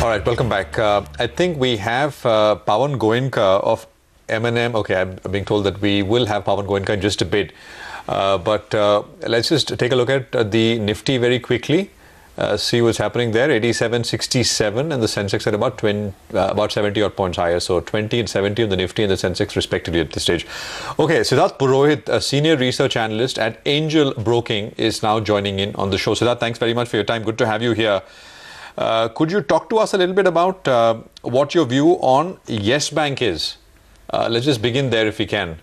All right, welcome back. I think we have Pawan Goenka of M&M. Okay, I'm being told that we will have Pawan Goenka in just a bit. But let's just take a look at the Nifty very quickly. See what's happening there. 87.67 and the Sensex at about 70 odd points higher. So 20 and 70 on the Nifty and the Sensex respectively at this stage. Okay, Siddharth Purohit, a senior research analyst at Angel Broking, is now joining in on the show. Siddharth, thanks very much for your time. Good to have you here. Could you talk to us a little bit about what your view on Yes Bank is? Let's just begin there if we can.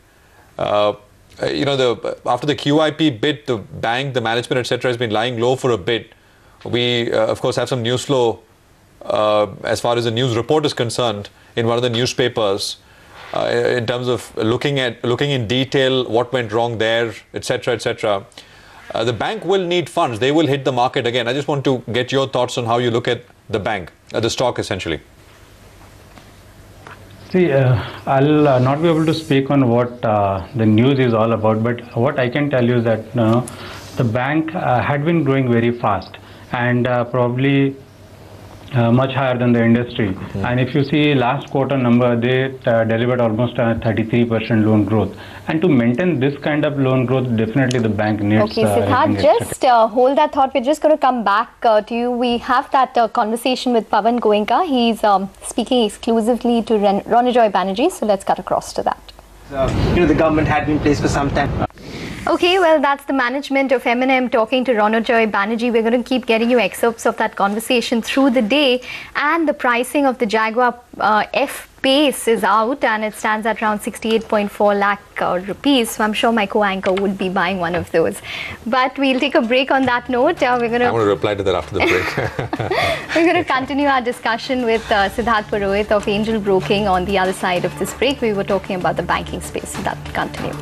You know, after the QIP bit, the bank, the management, etc., has been lying low for a bit. We, of course, have some news flow as far as the news report is concerned in one of the newspapers in terms of looking in detail what went wrong there, etc., etc. The bank will need funds. They will hit the market again. I just want to get your thoughts on how you look at the bank, the stock essentially. See, I'll not be able to speak on what the news is all about, but what I can tell you is that the bank had been growing very fast and probably much higher than the industry. And if you see last quarter number, they delivered almost 33% loan growth. And to maintain this kind of loan growth, definitely the bank needs. Okay, Siddharth, just hold that thought. We're just going to come back to you. We have that conversation with Pawan Goenka. He's speaking exclusively to Ronojoy Banerjee. So let's cut across to that. You know, the government had been in place for some time. Okay, well, that's the management of M&M talking to Ronojoy Banerjee. We're going to keep getting you excerpts of that conversation through the day. And the pricing of the Jaguar F-Pace is out and it stands at around 68.4 lakh rupees. So I'm sure my co-anchor would be buying one of those. But we'll take a break on that note. I'm going to reply to that after the break. We're going to continue our discussion with Siddharth Purohit of Angel Broking on the other side of this break. We were talking about the banking space. So that continues.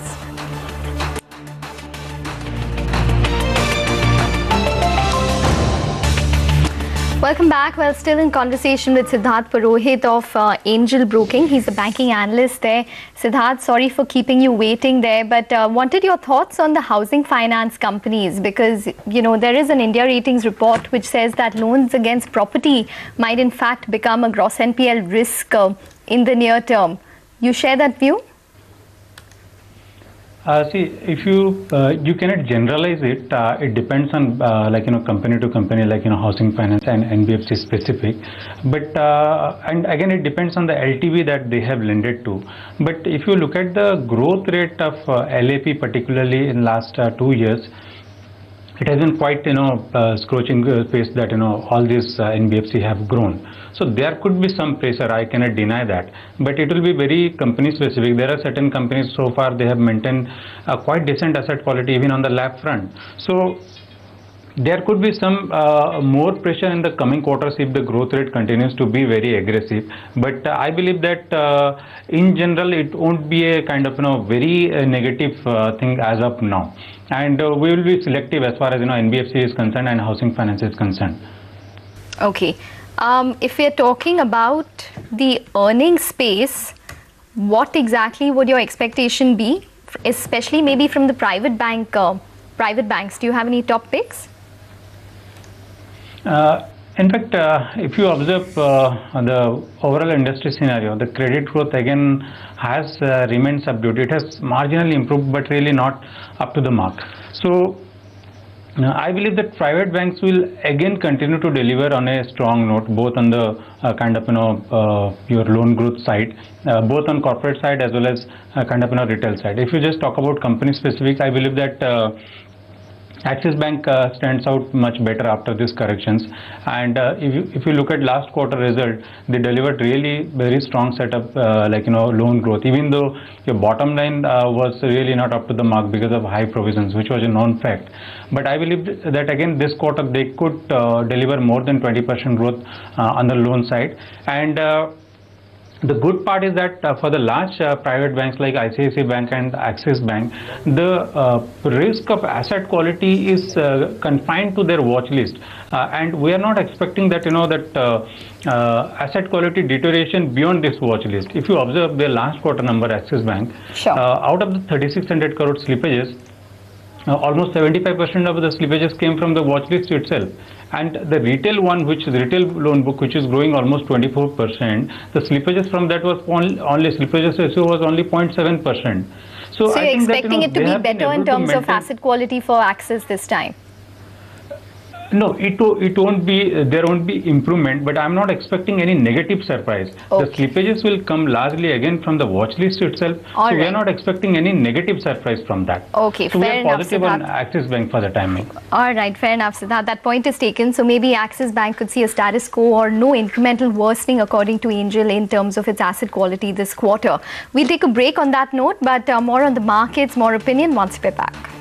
Welcome back. Well, still in conversation with Siddharth Purohit of Angel Broking. He's the banking analyst there. Siddharth, sorry for keeping you waiting there, but wanted your thoughts on the housing finance companies because, you know, there is an India Ratings report which says that loans against property might in fact become a gross NPL risk in the near term. You share that view? See, if you cannot generalize it. It depends on company to company, housing finance and NBFC specific. But and again, it depends on the LTV that they have lended to. But if you look at the growth rate of LAP, particularly in last 2 years, it has been quite scorching pace that all these NBFC have grown. So there could be some pressure, I cannot deny that, but it will be very company specific. There are certain companies so far they have maintained a quite decent asset quality even on the LAP front. So there could be some more pressure in the coming quarters if the growth rate continues to be very aggressive. But I believe that in general it won't be a kind of very negative thing as of now. And we will be selective as far as NBFC is concerned and housing finance is concerned. Okay. If we're talking about the earning space, what exactly would your expectation be, especially maybe from the private banks? Do you have any top picks? In fact, if you observe the overall industry scenario, the credit growth again has remained subdued. It has marginally improved, but really not up to the mark. So I believe that private banks will again continue to deliver on a strong note, both on the your loan growth side, both on corporate side as well as retail side. If you just talk about company specific, I believe that Axis Bank stands out much better after these corrections, and if you look at last quarter result, they delivered really very strong set of loan growth, even though your bottom line was really not up to the mark because of high provisions, which was a known fact. But I believe that again this quarter they could deliver more than 20% growth on the loan side. And the good part is that for the large private banks like ICICI Bank and Axis Bank, the risk of asset quality is confined to their watch list, and we are not expecting that asset quality deterioration beyond this watch list. If you observe the last quarter number, Axis Bank, sure, out of the 3,600 crore slippages, almost 75% of the slippages came from the watch list itself. And the retail one, which is the retail loan book, which is growing almost 24%, the slippages from that was only slippages ratio was only 0.7%. So you're expecting it to be better in terms of asset quality for Axis this time? No, it won't be, there won't be improvement, but I'm not expecting any negative surprise. Okay. The slippages will come largely again from the watch list itself. All so right. we are not expecting any negative surprise from that. Okay, so fair we are enough, positive on Axis Bank for the timing. All right, fair enough, Siddharth. That point is taken. So maybe Axis Bank could see a status quo or no incremental worsening according to Angel in terms of its asset quality this quarter. We'll take a break on that note, but more on the markets, more opinion once we're back.